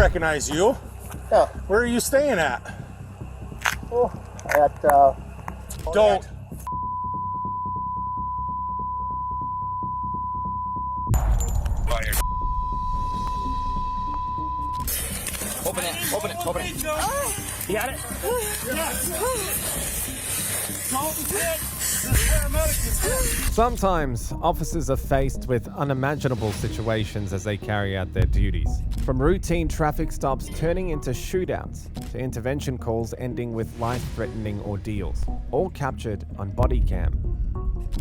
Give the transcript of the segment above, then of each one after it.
recognize you. Yeah. Where are you staying at? Oh, at, Don't. Fire. Open it, open it, open it. You got it? Sometimes, officers are faced with unimaginable situations as they carry out their duties. From routine traffic stops turning into shootouts, to intervention calls ending with life-threatening ordeals, all captured on Bodycam.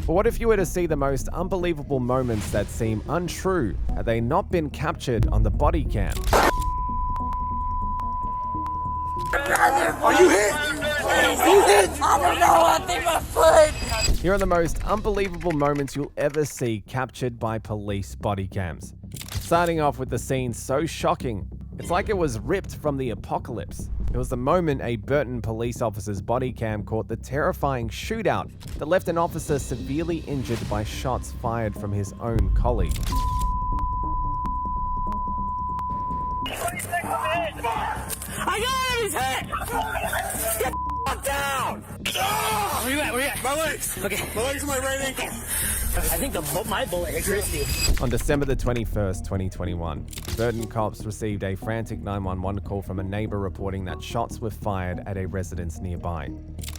But what if you were to see the most unbelievable moments that seem untrue had they not been captured on the Bodycam? Are you hit? Are you hit? I don't know, I think my foot. Here are the most unbelievable moments you'll ever see captured by police body cams. Starting off with the scene so shocking, it's like it was ripped from the apocalypse. It was the moment a Burton police officer's body cam caught the terrifying shootout that left an officer severely injured by shots fired from his own colleague. I got him! He's hit! Get the fuck down! Where you at? Where you at? My legs. Okay. My legs and my right ankle. I think my bullet hit Christy. On December the 21st, 2021, Burton cops received a frantic 911 call from a neighbor reporting that shots were fired at a residence nearby.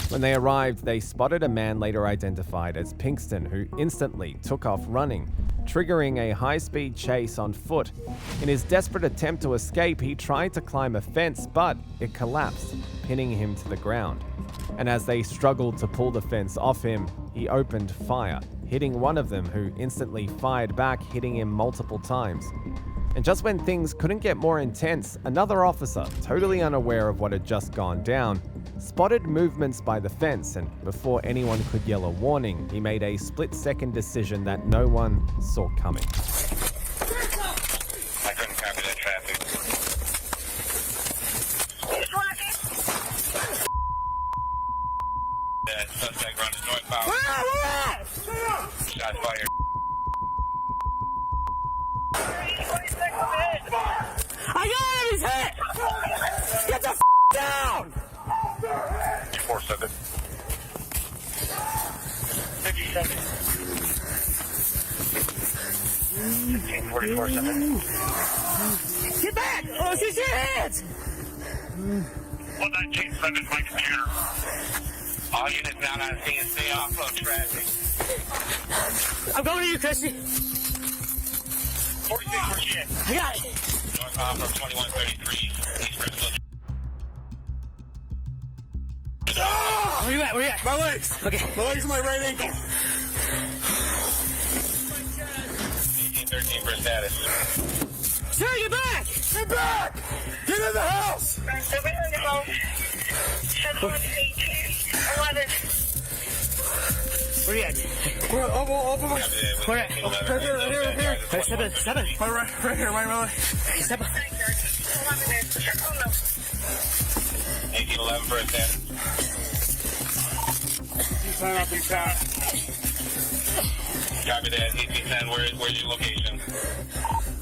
When they arrived, they spotted a man later identified as Pinkston, who instantly took off running, triggering a high-speed chase on foot. In his desperate attempt to escape, he tried to climb a fence, but it collapsed, pinning him to the ground. And as they struggled to pull the fence off him, he opened fire, hitting one of them, who instantly fired back, hitting him multiple times. And just when things couldn't get more intense, another officer, totally unaware of what had just gone down, spotted movements by the fence, and before anyone could yell a warning, he made a split-second decision that no one saw coming. I couldn't copy that traffic. That suspect runs northbound. Shots fired. I got him! He's hit! Get the down! 47. 57. 1544-7. Get back! Oh, see your hands! 1977, my computer. All units now on scene, stay off of traffic. I'm going to you, Christy. 46 for shit. I got it. Northbound from 2133, East Bristol. Where you at? Where you at? My legs. Okay. My legs and my right ankle. 1813 for status. Sir, get back! Get back! Get in the house! Where you at? Where at? Where at? Right here. Hey, seven. Right here, right. Step up. 1811 for a status. Sign off these out. Copy that. 1810, where's your location?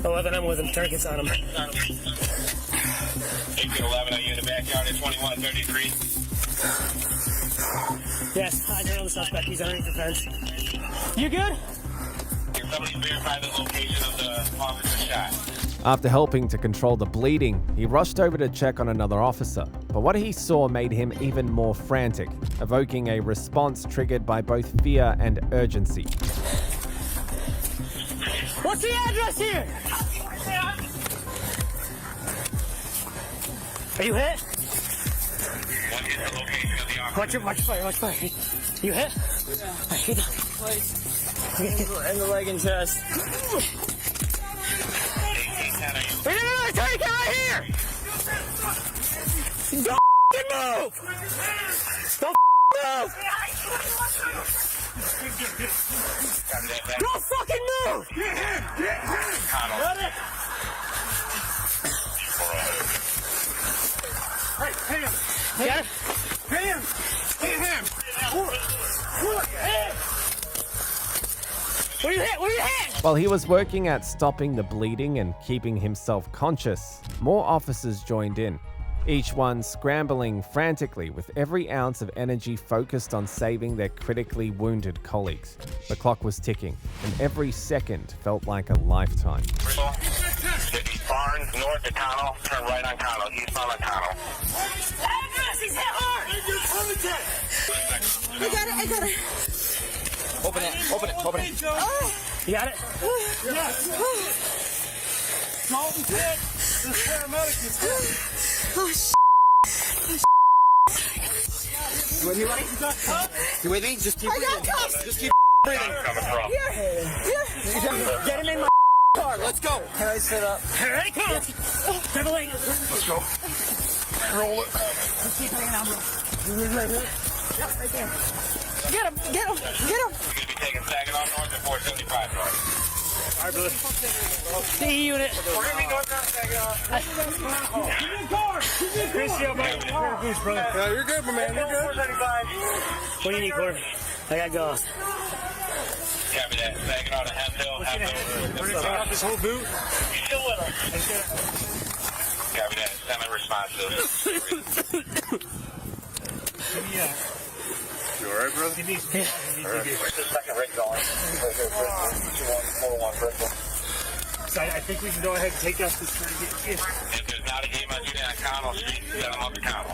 11, I'm with him. Targets on him. 1811, are you in the backyard at 2133? Yes, I know the suspect. He's underneath the fence. You good? Can somebody verify the location of the officer shot? After helping to control the bleeding, he rushed over to check on another officer. But what he saw made him even more frantic, evoking a response triggered by both fear and urgency. What's the address here? Are you hit? What is the location of the officer? Watch fire. You hit? Yeah. Get down. In the leg and chest. 1810, are you? Wait, no, take it right here! Don't move! Don't move! Don't fucking move! Got it! Hey, hang him. Got it? Hang him. Where you hit? Where you hit? While he was working at stopping the bleeding and keeping himself conscious, more officers joined in, each one scrambling frantically with every ounce of energy focused on saving their critically wounded colleagues. The clock was ticking, and every second felt like a lifetime. Barnes, north of Connell, turn right on Connell, eastbound on Connell. He's hit hard. I got it. Open it. You got it? Dalton's hit. This paramedic is hit. Oh, shit. You with me, buddy? You with me? Just keep I got breathing. cuffs. Just keep breathing. Coming from. Get him in my Car, let's go. Can I sit up? Ready? Come on. Double leg. Let's go. Roll it. Get him. You're going to be taking Saginaw north and 475 north. All right, brother. C unit. We're going to be north on Saginaw. Christy, I'm back. Boost, brother. Yeah, you're good, my man. You're good. 475. What do you need, Corey? I got gauze. Copy that. Saginaw to Hemphill. We're going to take off this whole boot. Still with us. Copy that. Semi-responsive. Yeah. You all right, brother? Where's the second rig going? 2141 Bristol. So I think we can go ahead and take out this. If there's not a game on unit on Connell Street, send them up to Connell.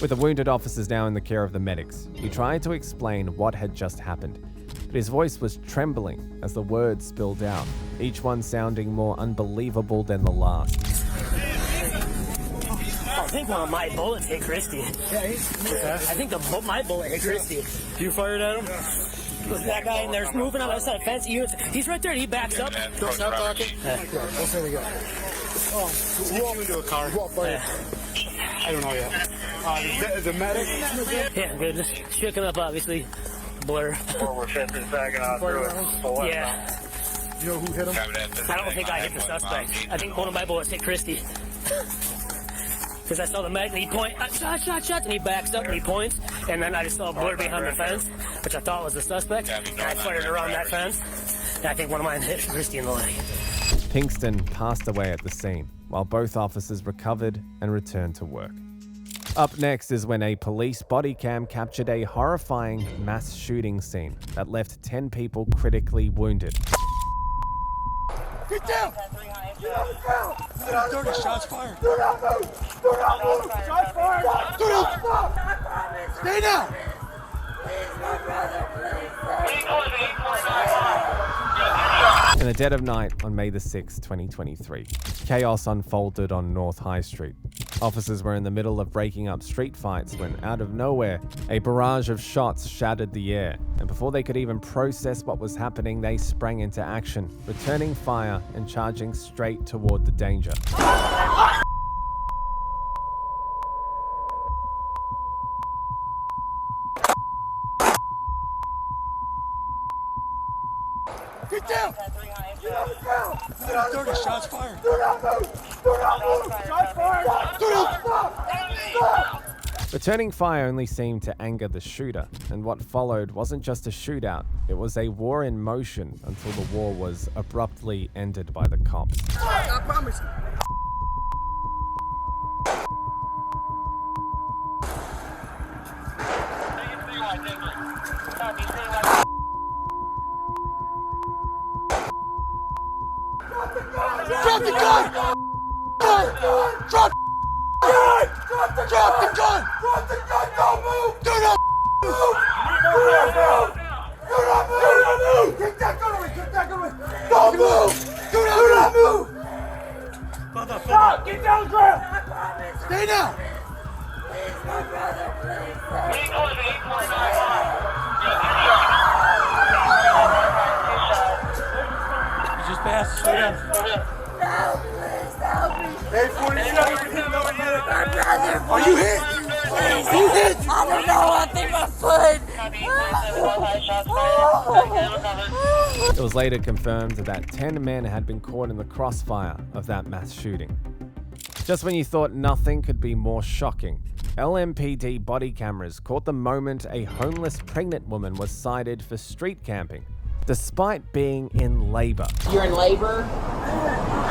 With the wounded officers now in the care of the medics, he tried to explain what had just happened. But his voice was trembling as the words spilled out, each one sounding more unbelievable than the last. I think one of my bullets hit Christy. I think my bullet hit Christy. You fired at him? Was that guy in there's moving on the other side of the fence? He's right there. He backs up. Don't stop talking. There we go. Oh, walk into a car. Walk by I don't know yet. The medic? Yeah, good. Just shook him up, obviously. Blur. Forward 5th and Saginaw through it. Yeah. You know who hit him? I don't think I hit the suspect. I think one of my bullets hit Christy. Because I saw the medic and he shot, and he backs up and he points, and then I just saw a blur behind the fence, which I thought was the suspect, and I fired around that fence, and I think one of mine hit Christy in the leg. Pinkston passed away at the scene, while both officers recovered and returned to work. Up next is when a police body cam captured a horrifying mass shooting scene that left 10 people critically wounded. Get down! Get on the ground! 30 shots fired. Do not move! Shots fired! Do not stop! Stay down! In the dead of night on May the 6th, 2023, chaos unfolded on North High Street. Officers were in the middle of breaking up street fights when, out of nowhere, a barrage of shots shattered the air, and before they could even process what was happening, they sprang into action, returning fire and charging straight toward the danger. Get down! Get on the ground! 30 shots fired. Do not move! Shots fired! Do not stop! Returning fire only seemed to anger the shooter, and what followed wasn't just a shootout, it was a war in motion until the war was abruptly ended by the cops. I promise. Drop the gun! Drop the gun! Drop the gun! Drop the gun! Don't move! Do not move! Do not move! Get that gun away! Get that gun away! Don't move! Do not move! Stop! Get down the ground! Stay down! You just passed. Stay down. Hey, 47, are you hit? Are you hit? I don't know. I think my foot. It was later confirmed that 10 men had been caught in the crossfire of that mass shooting. Just when you thought nothing could be more shocking, LMPD body cameras caught the moment a homeless pregnant woman was cited for street camping. despite being in labor. You're in labor?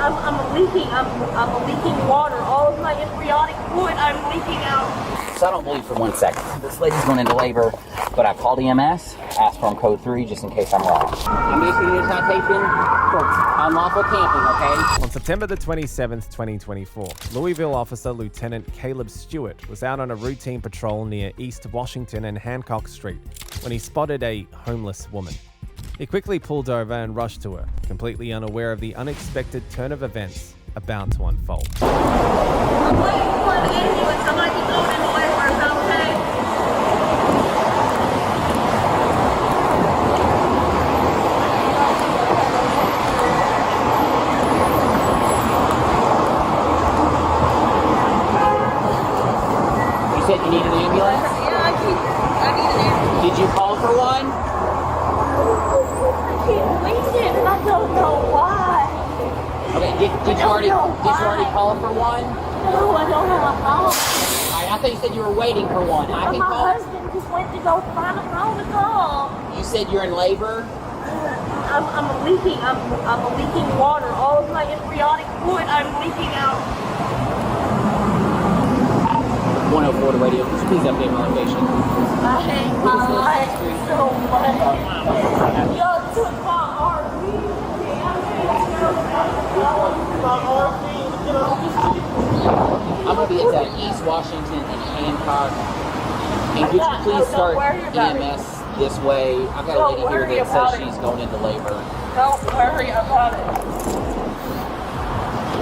I'm leaking water. All of my embryonic fluid, I'm leaking out. So I don't believe for 1 second. This lady's going into labor, but I called EMS, asked for code 3 just in case I'm wrong. I'm issuing a citation for unlawful camping, okay? On September the 27th, 2024, Louisville officer Lieutenant Caleb Stewart was out on a routine patrol near East Washington and Hancock Street when he spotted a homeless woman. He quickly pulled over and rushed to her, completely unaware of the unexpected turn of events about to unfold. I'm waiting for an ambulance. I might be going into labor. Is that okay? You said you need an ambulance? Yeah, I need an ambulance. Did you call for one? I can't wait it, and I don't know why. Okay, did you already call for one? No, I don't have a phone. I thought you said you were waiting for one. I can My call. husband just went to go find a phone to call. You said you're in labor? I'm leaking water. All of my embryonic fluid, I'm leaking out. 104 to radio. Could you please update my location? I hate my life so much. Y'all took my RV. I'm going to be at East Washington and Hancock. And could you please start EMS this way? I've got a lady here that says she's going into labor. Don't worry about it.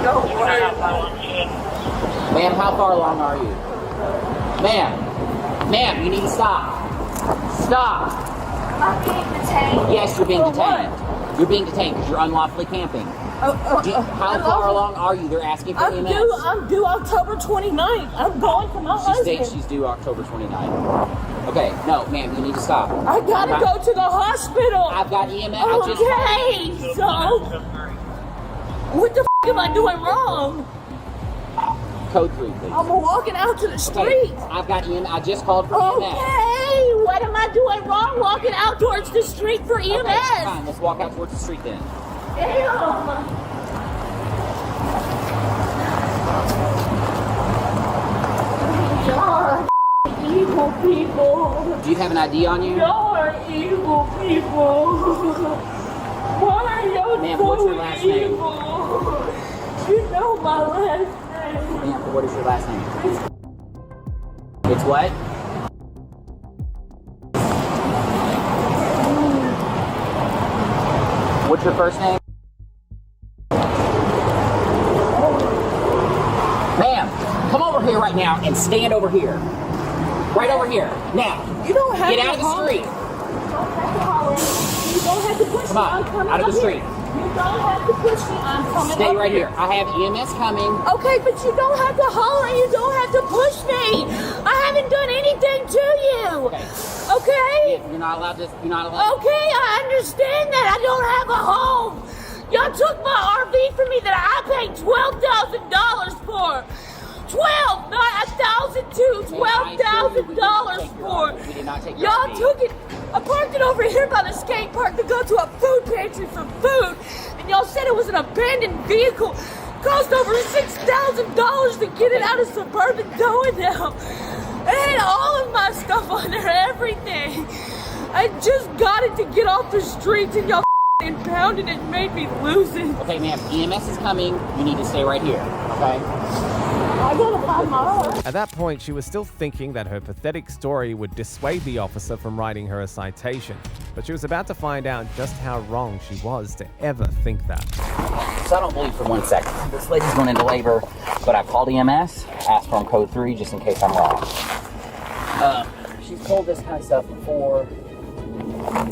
Don't worry about it. Ma'am, how far along are you? Ma'am, you need to stop. Stop. I'm being detained. Yes, you're being For detained. what? You're being detained because you're unlawfully camping. How far along are you? They're asking for EMS. I'm due October 29th. I'm going to my She husband. states she's due October 29th. Okay, no, ma'am, you need to stop. I gotta go to the hospital. I've got EMS. Okay, so what the f am I doing wrong? Code 3, please. I'm walking out to the street. Okay, I've got EMS. I just called for EMS. Okay, what am I doing wrong walking out towards the street for EMS? Okay, fine. Let's walk out towards the street then. Damn. Y'all are evil people. Do you have an ID on you? Y'all are evil people. Why are y'all Ma'am, so what's your last name? evil? You know my last name. Ma'am, what is your last name? It's what? What's your first name? Ma'am, come over here right now and stand over here. Right over here. Now. You don't have Get to out of the holler. street. You don't have to push Come me. on, I'm coming out of the up street. here. You don't have to push me. I'm coming Stay up right here. I have EMS coming. Okay, but you don't have to holler. You don't have to push me. I haven't done anything to you. Okay. Okay? You're not allowed to. You're not allowed. Okay, I understand that. I don't have a home. Y'all took my RV from me that I paid $12,000 for. 12, not $1,002, $12,000 for. We did not take your Y'all RV. took it. I parked it over here by the skate park to go to a food pantry for food, and y'all said it was an abandoned vehicle. Cost over $6,000 to get it out of suburban towing now. It had all of my stuff on there, everything. I just got it to get off the streets, and y'all impounded it and made me lose it. Okay, ma'am. EMS is coming. You need to stay right here. Okay. I gotta find my own. At that point, she was still thinking that her pathetic story would dissuade the officer from writing her a citation, but she was about to find out just how wrong she was to ever think that. So I don't believe for 1 second. This lady's going into labor, but I called EMS, asked for code 3 just in case I'm wrong. She's told this kind of stuff before,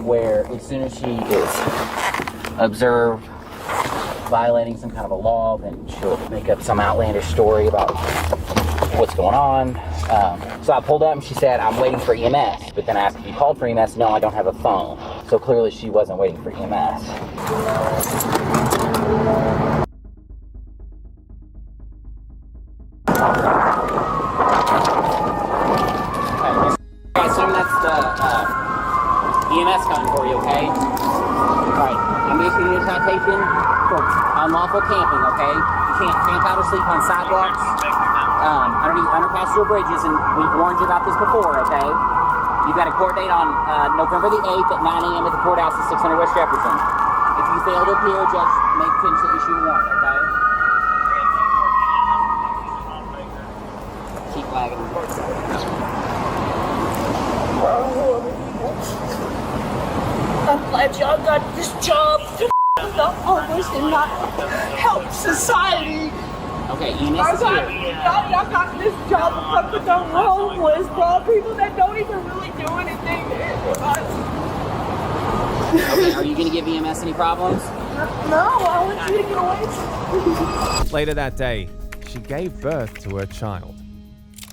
where as soon as she is observed violating some kind of a law, then she'll make up some outlandish story about what's going on. So I pulled up and she said, I'm waiting for EMS. But then I asked if you called for EMS. No, I don't have a phone. So clearly she wasn't waiting for EMS. Okay, I assume that's the EMS coming for you, okay? Alright, I'm issuing you a citation for unlawful camping, okay? You can't camp out or sleep on sidewalks, underneath underpasses or bridges, and we've warned you about this before, okay? You've got a court date on November the 8th at 9 a.m. at the courthouse at 600 West Jefferson. If you fail to appear, Judge may potentially issue a warrant, okay? Keep flagging. I'm glad y'all got this job to the homeless and not help society. Okay, EMS is here. Y'all got this job to put the homeless, bro. People that don't even really do anything. Okay, are you going to give EMS any problems? No, I want you to get away. Later that day, she gave birth to her child.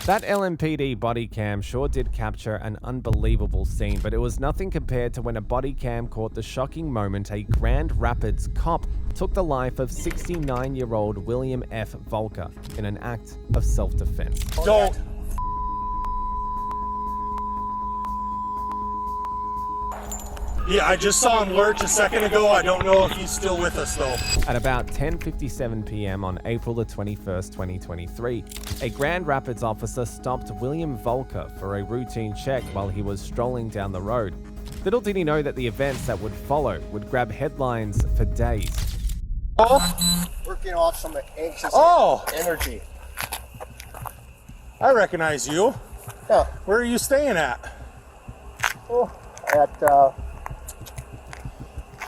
That LMPD body cam sure did capture an unbelievable scene, but it was nothing compared to when a body cam caught the shocking moment a Grand Rapids cop took the life of 69-year-old William F. Volker in an act of self-defense. Don't. Yeah, I just saw him lurch a second ago. I don't know if he's still with us, though. At about 10:57 p.m. on April the 21st, 2023, a Grand Rapids officer stopped William Volker for a routine check while he was strolling down the road. Little did he know that the events that would follow would grab headlines for days. Working off some anxious energy. I recognize you. Yeah. Where are you staying at? Oh, at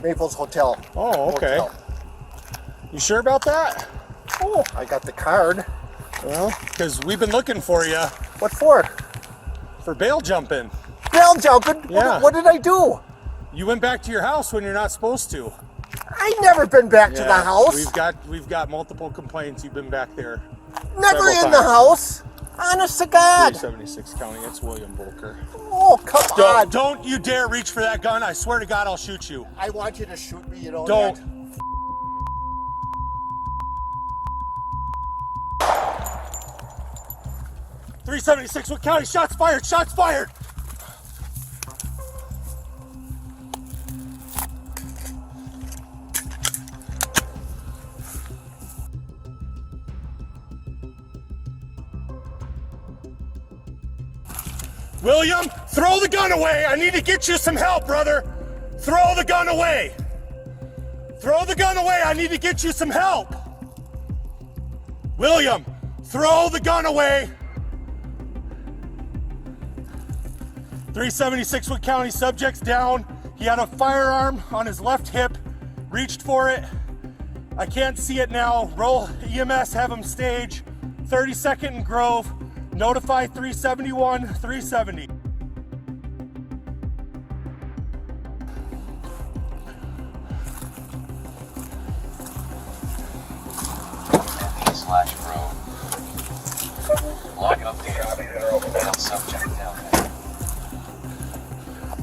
Maples Hotel. Oh, okay. Hotel. You sure about that? Oh, I got the card. Well, because we've been looking for you What for? for bail jumping. Bail jumping? Yeah. What did I do? You went back to your house when you're not supposed to. I never been back to the house. We've got multiple complaints. You've been back there. Never several in the times. house. Honest to God. 376 County. It's William Volker. Oh, come on. Don't you dare reach for that gun. I swear to God, I'll shoot you. I want you to shoot me, you know. Don't. that? 376 Wood County. Shots fired. Shots fired. William, throw the gun away. I need to get you some help, brother. Throw the gun away. Throw the gun away. I need to get you some help. William, throw the gun away. 376 Wood County, subject's down. He had a firearm on his left hip, reached for it. I can't see it now. Roll EMS, have him stage. 32nd and Grove. Notify 371, 370. /Grove. Log update. Male subject down.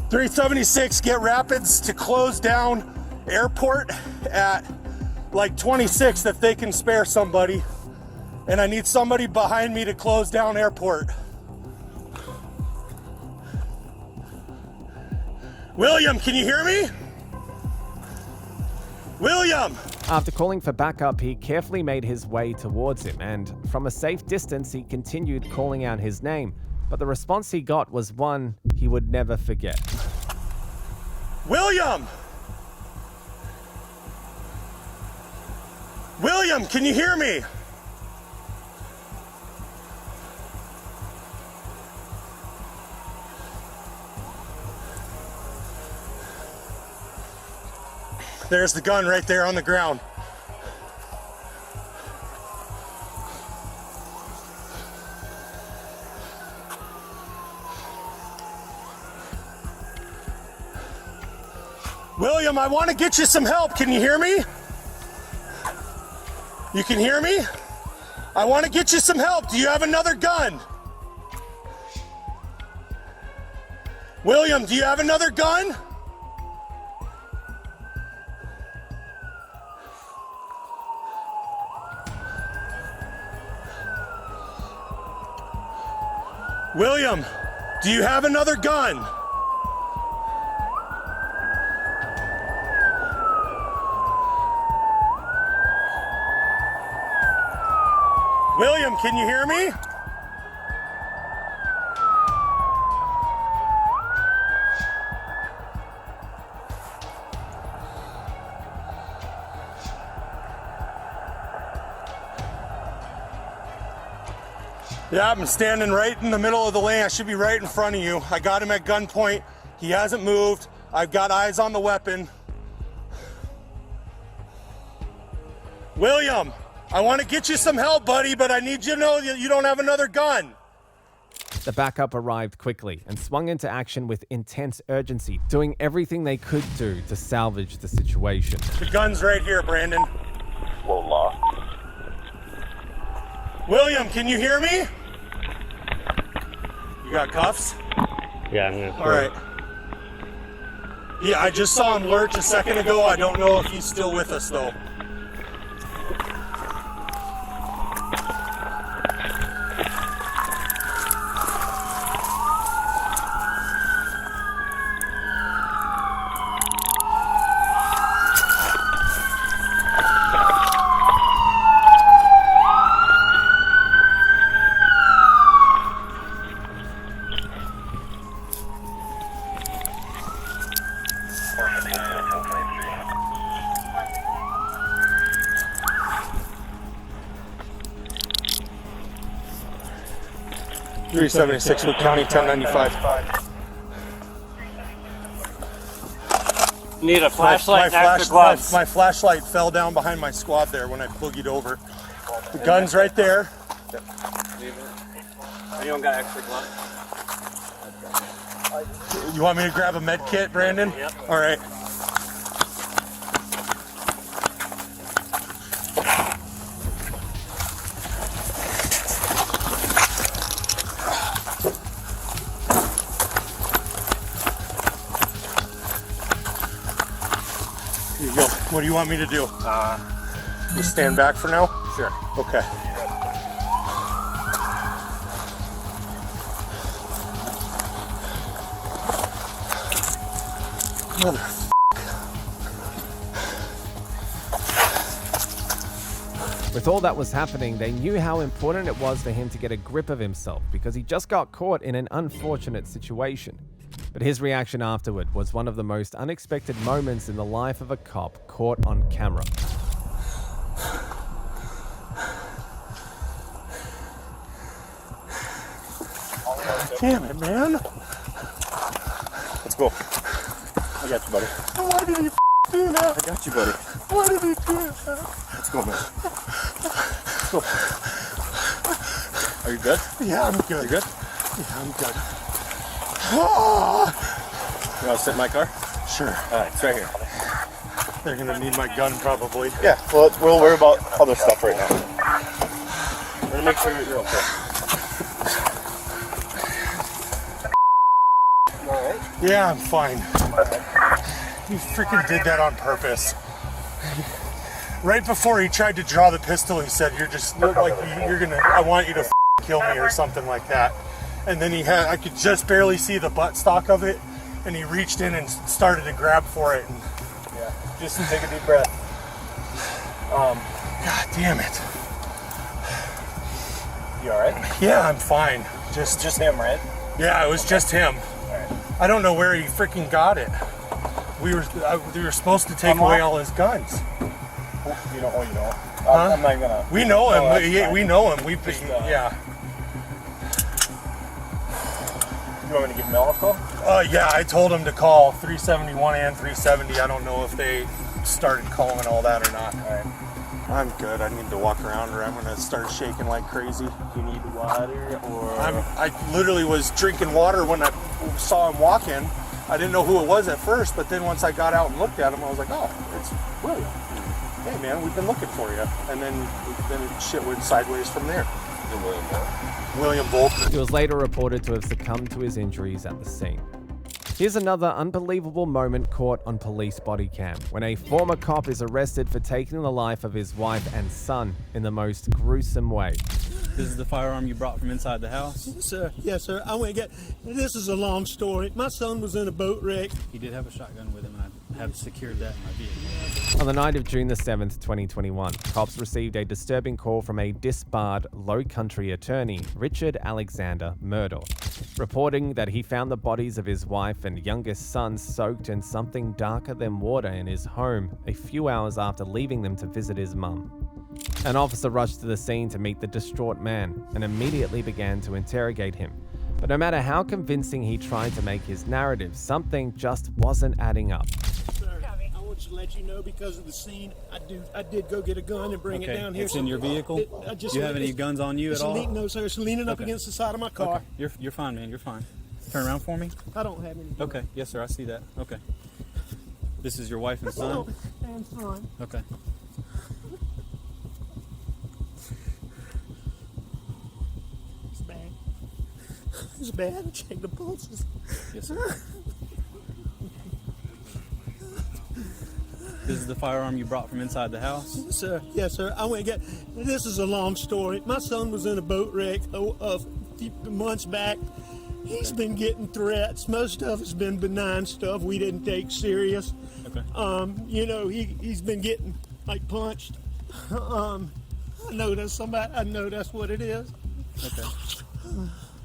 376, get Rapids to close down airport at like 26 if they can spare somebody. And I need somebody behind me to close down airport. William, can you hear me? William! After calling for backup, he carefully made his way towards him, and from a safe distance, he continued calling out his name. But the response he got was one he would never forget. William! William, can you hear me? There's the gun right there on the ground. William, I want to get you some help. Can you hear me? You can hear me? I want to get you some help. Do you have another gun? William, do you have another gun? William, do you have another gun? William, can you hear me? Yeah, I'm standing right in the middle of the lane. I should be right in front of you. I got him at gunpoint. He hasn't moved. I've got eyes on the weapon. William, I want to get you some help, buddy, but I need you to know that you don't have another gun. The backup arrived quickly and swung into action with intense urgency, doing everything they could do to salvage the situation. The gun's right here, Brandon. Low law. William, can you hear me? You got cuffs? Yeah, I'm gonna. All right. Yeah, I just saw him lurch a second ago. I don't know if he's still with us, though. .376 Wood County, 1095. Need a flashlight and extra gloves. My flashlight fell down behind my squad there when I boogied over. The gun's right there. Anyone got extra gloves? You want me to grab a med kit, Brandon? Yep. All right. Here you go. What do you want me to do? Just stand back for now? Sure. Okay. Mother. With all that was happening, they knew how important it was for him to get a grip of himself because he just got caught in an unfortunate situation. But his reaction afterward was one of the most unexpected moments in the life of a cop caught on camera. Damn it, man. Let's go. I got you, buddy. Why did he do that? I got you, buddy. Why did he do that? Let's go, man. Let's go. Are you good? Yeah, I'm good. You good? Yeah, I'm good. Ah! You want to sit in my car? Sure. All right, it's right here. They're gonna need my gun probably. Yeah, well, we'll worry about other stuff right now. We're gonna make sure you're okay. Yeah, I'm fine. He freaking did that on purpose. Right before he tried to draw the pistol, he said, "You're just like you're gonna. I want you to kill me or something like that." And then I could just barely see the buttstock of it, and he reached in and started to grab for it. And Yeah, just take a deep breath. God damn it. You all right? Yeah, I'm fine. Just him, right? Yeah, it was just him. I don't know where he freaking got it. We were supposed to take away all his guns. You know. Huh? I'm not gonna. We know him. No, that's We fine. know him. Yeah. You want me to give Mel a call? Yeah, I told him to call 371 and 370. I don't know if they started calling all that or not. All right. I'm good. I need to walk around or I'm gonna start shaking like crazy. You need water or? I literally was drinking water when I saw him walking. I didn't know who it was at first, but then once I got out and looked at him, I was like, oh, it's William. Hey man, we've been looking for you. And then shit went sideways from there. William Bolton. He was later reported to have succumbed to his injuries at the scene. Here's another unbelievable moment caught on police body cam when a former cop is arrested for taking the life of his wife and son in the most gruesome way. This is the firearm you brought from inside the house? Yes, sir. I went and this is a long story. My son was in a boat wreck. He did have a shotgun with him, and I have secured that in my vehicle. On the night of June the 7th, 2021, cops received a disturbing call from a disbarred Low Country attorney, Richard Alexander Murdoch, reporting that he found the bodies of his wife and youngest son soaked in something darker than water in his home a few hours after leaving them to visit his mum. An officer rushed to the scene to meet the distraught man and immediately began to interrogate him. But no matter how convincing he tried to make his narrative, something just wasn't adding up. Sir, I want to let you know because of the scene, I did go get a gun and bring it down here. It's in your vehicle? Do you have any guns on you at all? No, sir. It's leaning up against the side of my car. Okay. You're fine, man. You're fine. Turn around for me. I don't have any. Okay. Yes, sir. I see that. Okay. This is your wife and son? And son. Okay. It's bad. It's bad. Check the pulses. Yes, sir. This is the firearm you brought from inside the house? Yes, sir. Yes, sir. I went and got. This is a long story. My son was in a boat wreck a few months back. He's been getting threats. Most of it's been benign stuff we didn't take serious. Okay. You know, he's been getting like punched. I know that's what it is. Okay.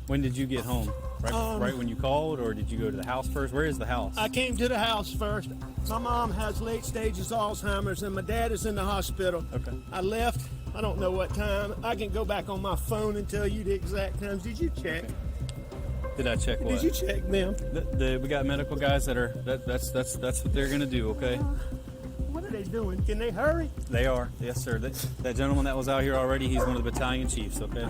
When did you get home? Right when you called, or did you go to the house first? Where is the house? I came to the house first. My mom has late stages Alzheimer's, and my dad is in the hospital. Okay. I left. I don't know what time. I can go back on my phone and tell you the exact times. Did you check? Okay. Did I check what? Did you check them? We got medical guys that are that's what they're gonna do. Okay. What are they doing? Can they hurry? They are. Yes, sir. That gentleman that was out here already, he's one of the battalion chiefs. Okay.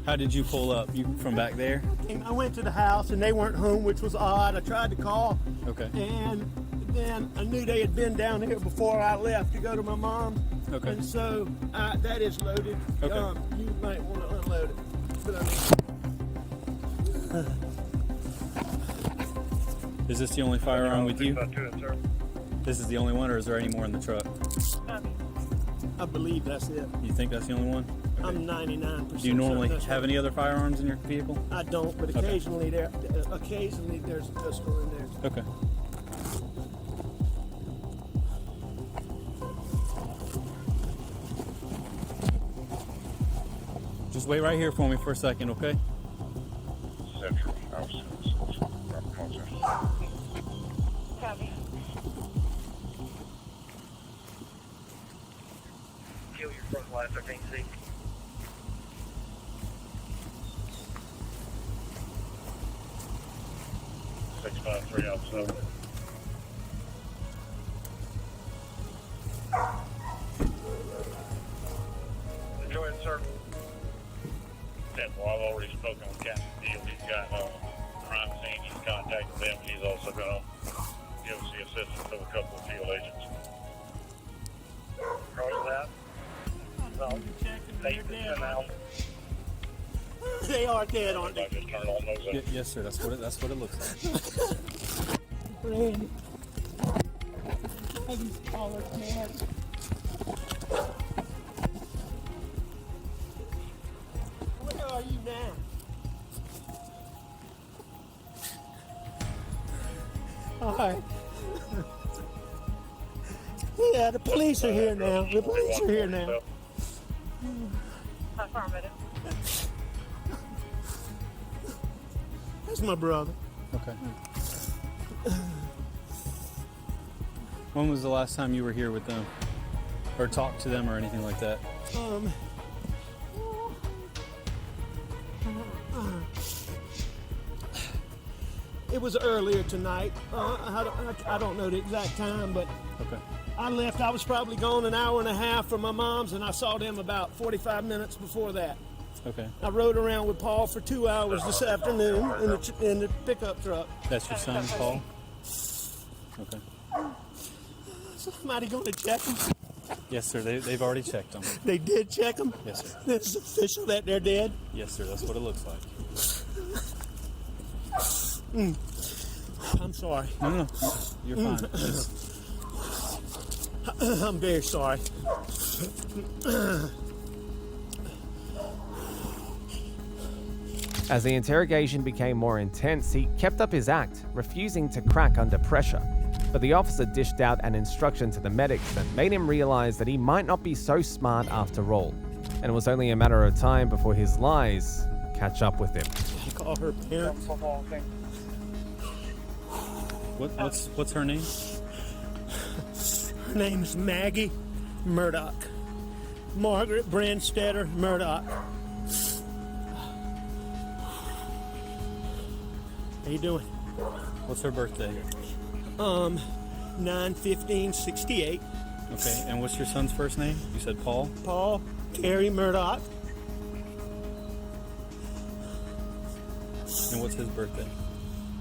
How did you pull up? You from back there? I went to the house and they weren't home, which was odd. I tried to call. Okay. And then I knew they had been down here before I left to go to my mom. Okay. And so that is loaded. Okay. You might want to unload it. But Is this the only firearm with you? This is the only one, or is there any more in the truck? I believe that's it. You think that's the only one? Okay. I'm 99%. Do you normally certain have any other firearms in your vehicle? I don't, but occasionally there's a pistol in there. Okay. Just wait right here for me for a second, okay? Central House. Copy. Kill your front light 13C. Six 5-3 out 7. Go ahead, sir. Well, I've already spoken with Captain Deal. He's got crime scene. He's contacted them. He's also going to give us the assistance of a couple of field agents. Roger that. No, They're dead. now. They are dead, aren't they? Just turn on those. Yes, sir. That's what it looks like. Randy. I just call us, man. Where are you now? All right. Yeah, the police are here now. The police are here now. Affirmative. That's my brother. Okay. When was the last time you were here with them? Or talked to them or anything like that? It was earlier tonight. I don't know the exact time, but Okay. I left. I was probably gone an hour and a half from my mom's, and I saw them about 45 minutes before that. Okay. I rode around with Paul for 2 hours this afternoon in the pickup truck. That's your son, Paul? Okay. Somebody going to check them? Yes, sir. They've already checked them. They did check them? Yes, sir. It's official that they're dead? Yes, sir. That's what it looks like. I'm sorry. No. You're fine. I'm very sorry. As the interrogation became more intense, he kept up his act, refusing to crack under pressure. But the officer dished out an instruction to the medics that made him realize that he might not be so smart after all. And it was only a matter of time before his lies catch up with him. Call her parents. What's her name? Her name's Maggie Murdoch. Margaret Brandstetter Murdoch. How you doing? What's her birthday? 9/15/68. Okay, and what's your son's first name? You said Paul? Paul Terry Murdoch. And what's his birthday?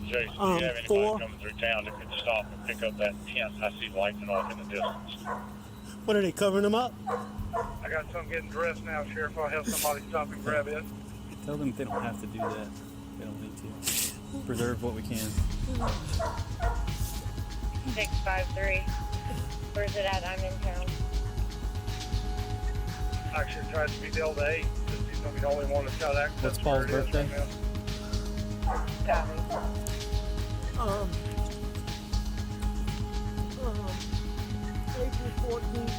Jason, do you have anybody 4. coming through town that could stop and pick up that tent? I see lighting off in the distance. What are they covering them up? I got some getting dressed now, Sheriff. I'll have somebody stop and grab it. Tell them they don't have to do that. They don't need to. Preserve what we can. 653. Where's it at? I'm in town. Actually, it tries to be Delta 8, since he's going to be the only one that's got access. What's to Paul's where it is birthday? right now. Copy. April 14th,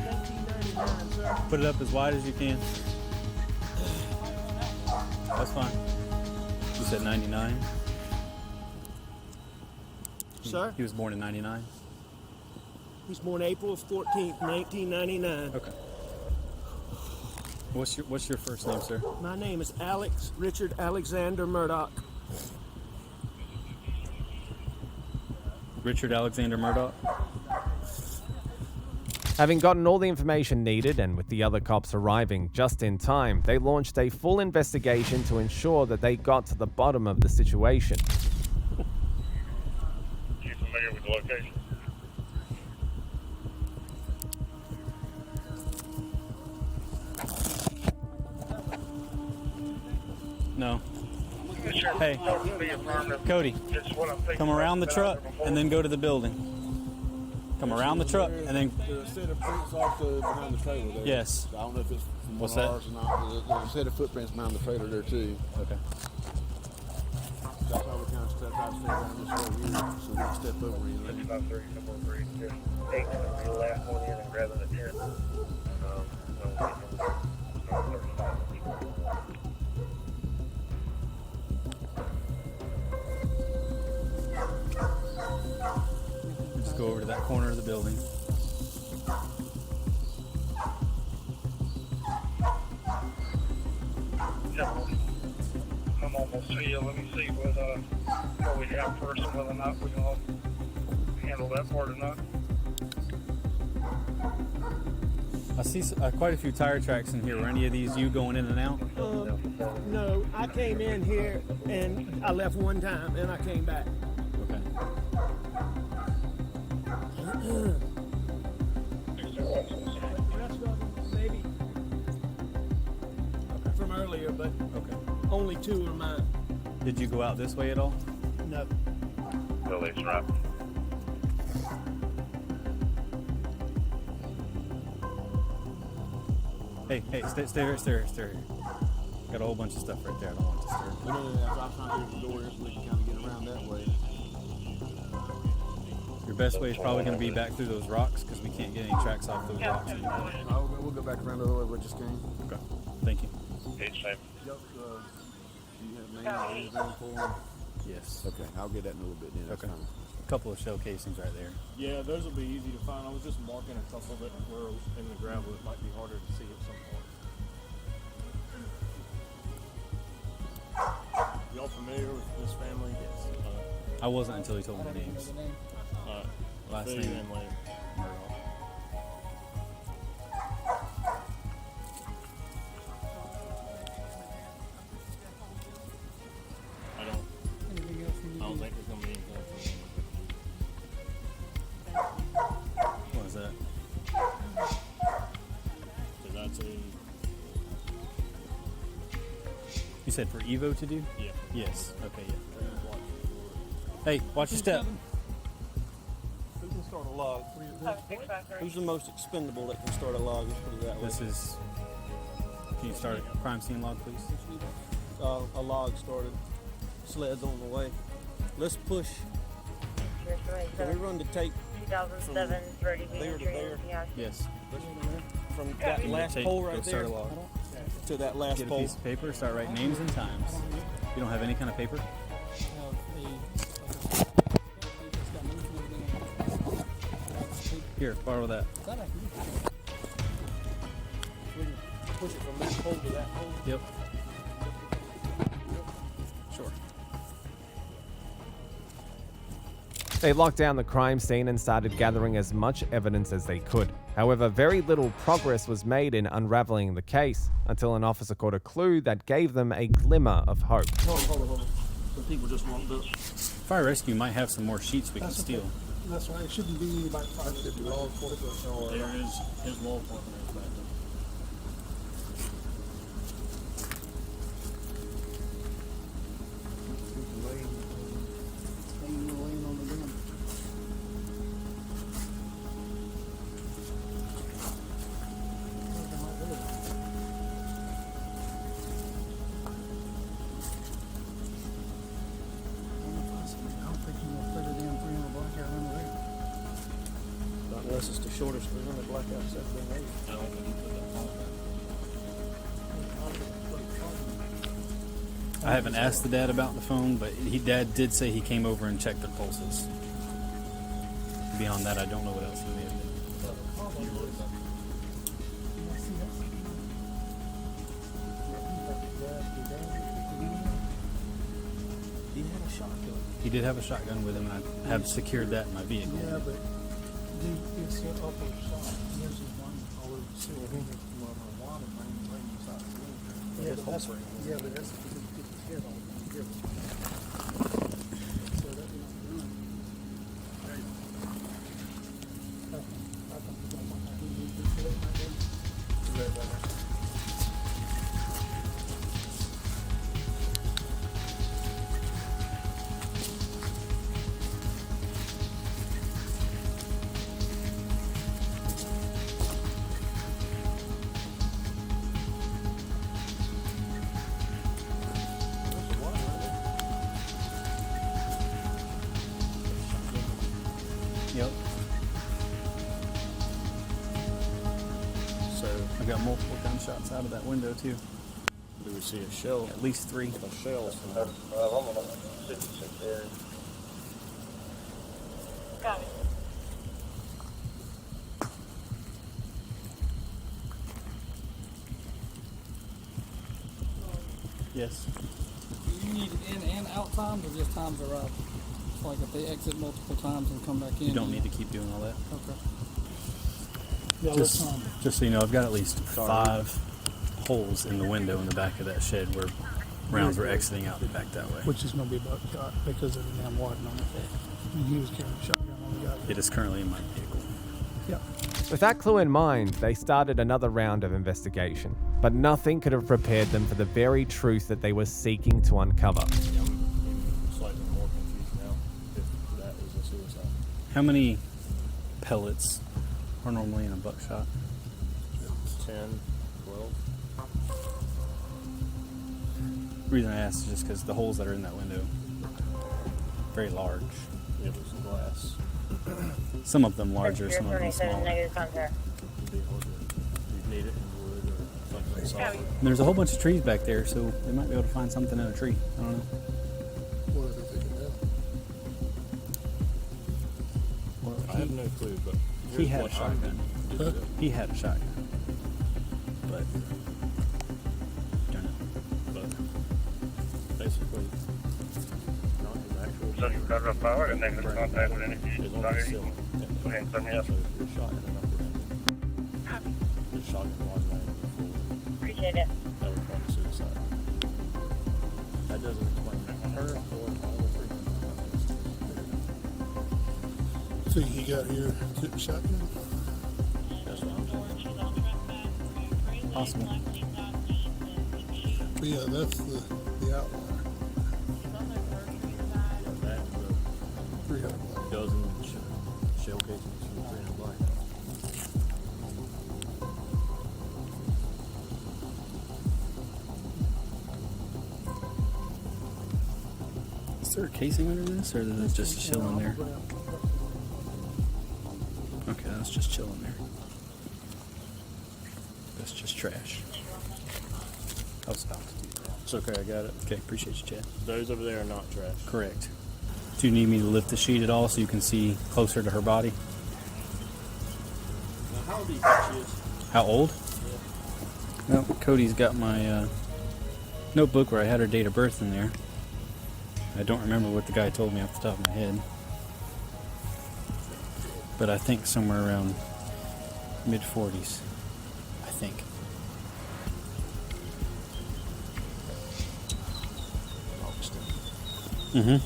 1999, sir. Put it up as wide as you can. That's fine. You said 99? Sir? He was born in 99? He's born April 14th, 1999. Okay. What's your first name, sir? My name is Alex Richard Alexander Murdoch. Richard Alexander Murdoch? Having gotten all the information needed and with the other cops arriving just in time, they launched a full investigation to ensure that they got to the bottom of the situation. You familiar with the location? No. Sheriff, Hey, don't be affirmative. Cody, It's what I'm thinking come around the about truck before. and then go to the building. Come around the truck and then... There's a set of prints off behind the trailer there. Yes. I don't know if it's from What's one that? of ours or not. There's a set of footprints behind the trailer there too. Okay. That's how we kind of step out, step down this way here, so we can step over in there. 653, 643. Just taking the last one in and grabbing the tent. Just go over to that corner of the building. I'm almost to you. Let me see what we have first and whether or not we can all handle that part or not. I see quite a few tire tracks in here. Were any of these you going in and out? No, I came in here and I left one time and I came back. Okay. The rest of them, maybe from earlier, but Okay. only 2 are mine. Did you go out this way at all? No. Billy's right. Hey, stay here. Got a whole bunch of stuff right there. I don't want to disturb. No, I was trying to get the door here so we can kind of get around that way. Your best way is probably going to be back through those rocks because we can't get any tracks off those rocks anymore. We'll go back around the other way we just came. Okay. Thank you. Each name. Yep. Do you have names or anything for them? Yes. Okay, I'll get that in a little bit then. That's Okay. fine. A couple of shell casings right there. Yeah, those will be easy to find. I was just marking a couple that were in the gravel. It might be harder to see at some point. Y'all familiar with this family? Yes. I wasn't until he told me the names. Last Food name. and Lamb. I don't think there's gonna be anything. What was that? So that's a You said for Evo to do? yeah. Yes. Okay, yeah. Hey, watch your step. Who can start a log? 653. Who's the most expendable that can start a log? Let's put it that way. This is Can you start a crime scene log, please? A log started. Sled's on the way. Let's push. Can we run the tape 2007 Birdie there to there? Yes. From that last pole right Go start there a log. to that last Get a pole. piece of paper, start writing names and times. You don't have any kind of paper? Here, borrow that. Push it from that pole to that pole. Yep. Sure. They locked down the crime scene and started gathering as much evidence as they could. However, very little progress was made in unraveling the case until an officer caught a clue that gave them a glimmer of hope. Hold on. The people just want this. Fire rescue might have some more sheets we can steal. That's right. It shouldn't be about 550 law enforcement. There is his law enforcement is back there. Unless it's the shortest 300 blackouts ever been made. I don't think you put that on. I haven't asked the dad about the phone, but dad did say he came over and checked their pulses. Beyond that, I don't know what else he may have done. He had a shotgun. He did have a shotgun with him, and I have secured that in my vehicle. Yeah, but it's an upper shot. This is one over the ceiling. Yeah, but that's to get his head on. So that is done. I think you don't want to do this right there. Yep. So I got multiple gunshots out of that window too. do we see a shell? At least 3. A shell. I'm on a 56 area. Got it. Yes. Do you need in and out times or just times arrival? Like if they exit multiple times and come back in? You don't need to keep doing all that. Okay. Yeah, Just so you know, I've got at least 5 holes in the window in the back of that shed where rounds were exiting out back that way. which is going to be buckshot because of the damn wadding on the face. And he was carrying a shotgun on the guy. It is currently in my vehicle. Yeah. With that clue in mind, they started another round of investigation, but nothing could have prepared them for the very truth that they were seeking to uncover. Yeah, I'm slightly more confused now if that is a suicide. How many pellets are normally in a buckshot? 10, 12. The reason I asked is just because the holes that are in that window very large. It was glass. Some of them larger, some of them 37 smaller. negative contact. It'd be hard to, you'd need it in wood or something solid. And there's a whole bunch of trees back there, so they might be able to find something in a tree. I don't know. What are they thinking now? Well, I have no clue, but He here's had what a shotgun. I did. He had a shotgun. But don't know. But basically, not his actual. So you cut off power and then contact with any It's on the ceiling. Go ahead and send me up. So you're shot in an upper end. Your shotgun was laying on the floor. Appreciate it. That would probably suicide. That doesn't explain her or all the 3. So he got here, took the shotgun. That's what I'm saying. Possible. But yeah, that's the outline. That, 300 black. dozen shell casings from 300 black. Is there a casing under this, or is it just chilling there? Okay, that's just chilling there. That's just trash. I'll stop. It's okay, I got it. Okay, appreciate you, Chad. Those over there are not trash. Correct. Do you need me to lift the sheet at all so you can see closer to her body? Now, how old do you think she is? How old? Yeah. Well, Cody's got my notebook where I had her date of birth in there. I don't remember what the guy told me off the top of my head. But I think somewhere around mid-40s. I think. Mm-hmm.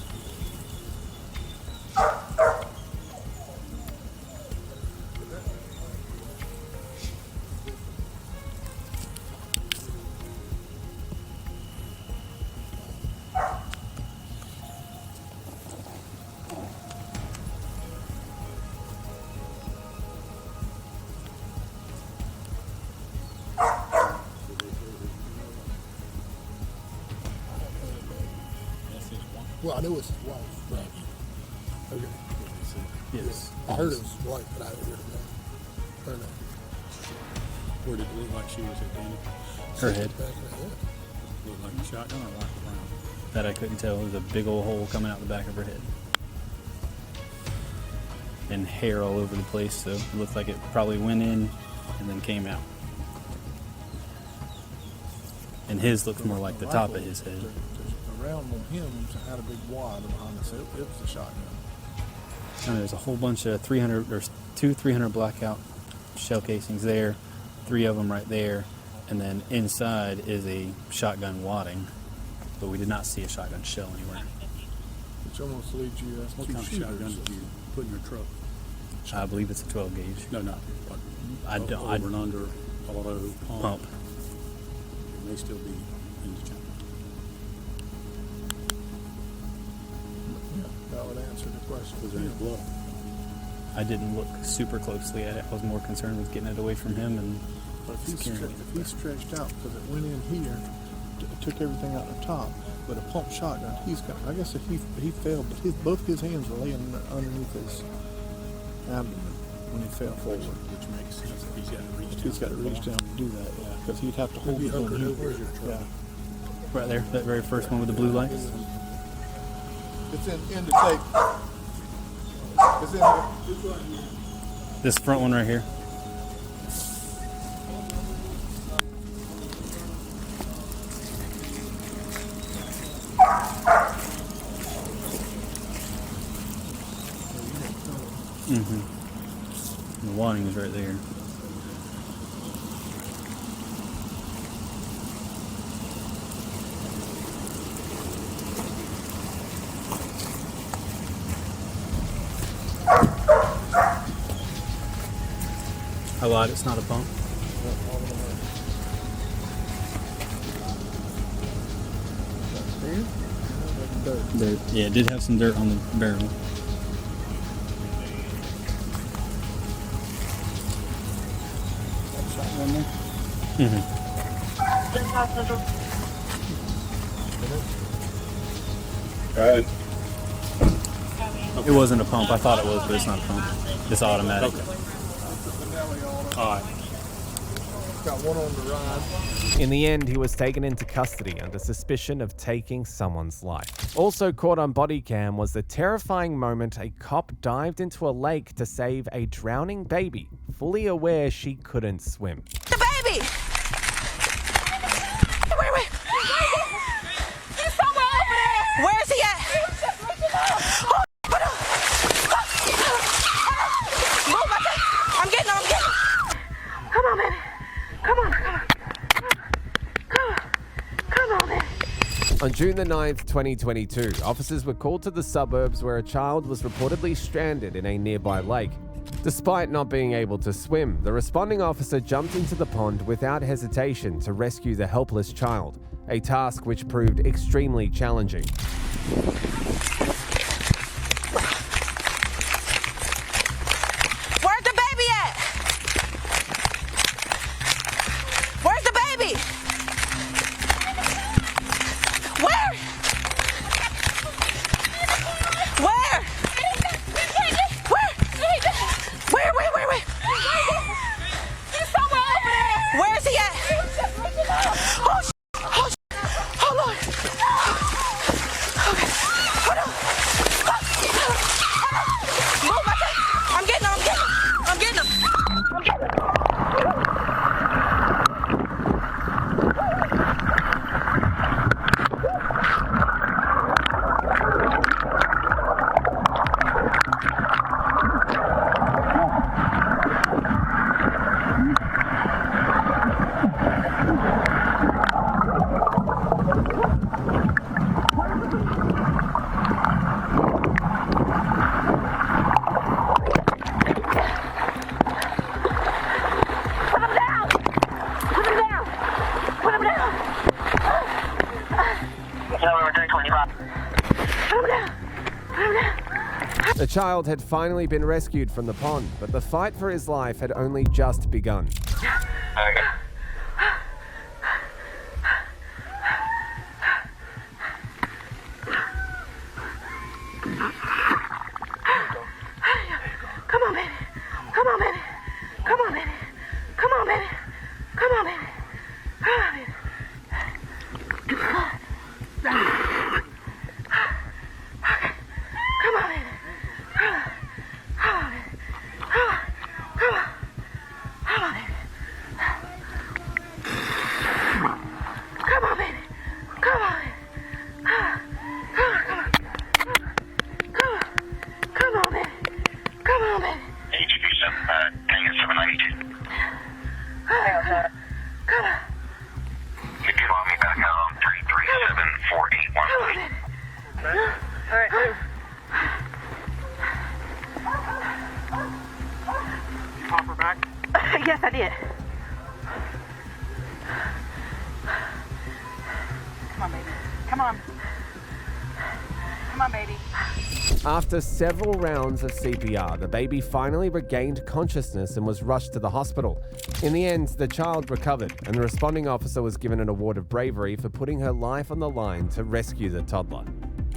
Well, I knew it was his wife. Right. Okay. Yes. I heard it was his wife, but I didn't hear the name. Her name. Where did it look like she was at, Danny? Her head. Back in the head. Looked like a shotgun or rifle round? That I couldn't tell. There was a big old hole coming out the back of her head. And hair all over the place, so it looked like it probably went in and then came out. And his looked more like the top of his head. The round on him had a big wad behind us. It was a shotgun. And there's a whole bunch of 300, there's 300 blackout shell casings there, 3 of them right there, and then inside is a shotgun wadding, but we did not see a shotgun shell anywhere. Which almost leads you as What two kind of shooters. shotgun did you put in your truck? I believe it's a 12 gauge. No, not. Like, I don't. Over and under, auto, Pump. It may still be in the channel. Yeah, that would answer the question. Was there any blood? I didn't look super closely at it. I was more concerned with getting it away from him and But if he's securing it. stretched out, because it went in here, it took everything out the top. But a pump shotgun, he's got. I guess if he fell, but both his hands were laying underneath his abdomen when he fell forward. Which makes sense if he's got to reach down. He's got to reach down to do that, yeah. Because he'd have to hold it on him. Yeah. Right there, that very first one with the blue lights. It's in the tape. It's in here. This front one right here. Mm-hmm. The wadding is right there. I lied, it's not a pump. Dirt. Yeah, it did have some dirt on the barrel. Mm-hmm. It wasn't a pump. I thought it was, but it's not a pump. It's automatic. Okay. All right. Got one on the ride. In the end, he was taken into custody under suspicion of taking someone's life. Also caught on Bodycam was the terrifying moment a cop dived into a lake to save a drowning baby, fully aware she couldn't swim. The baby! Wait. He's somewhere over there! Where is he at? Oh, move, I'm getting him. Come on, baby. Come on, baby. On June the 9th, 2022, officers were called to the suburbs where a child was reportedly stranded in a nearby lake. Despite not being able to swim, the responding officer jumped into the pond without hesitation to rescue the helpless child, a task which proved extremely challenging. Where's the baby at? Where's the baby? Where? The child had finally been rescued from the pond, but the fight for his life had only just begun. Come on, baby. Come on, baby. Come on, baby. Come on, baby. Come on, baby. Come on, baby. Okay. Come on, baby. Come on. Come on, baby. Come on. Come on. Come on, baby. Come on, baby. Come on, baby. Come on, come on. Come on. Come on, baby. Come on, baby. Tango 792. Come on. You get on me back on 337-481. Come on, baby. All right, move. You pop her back? Yes, I did. Come on, baby. Come on. Come on, baby. After several rounds of CPR, the baby finally regained consciousness and was rushed to the hospital. In the end, the child recovered, and the responding officer was given an award of bravery for putting her life on the line to rescue the toddler.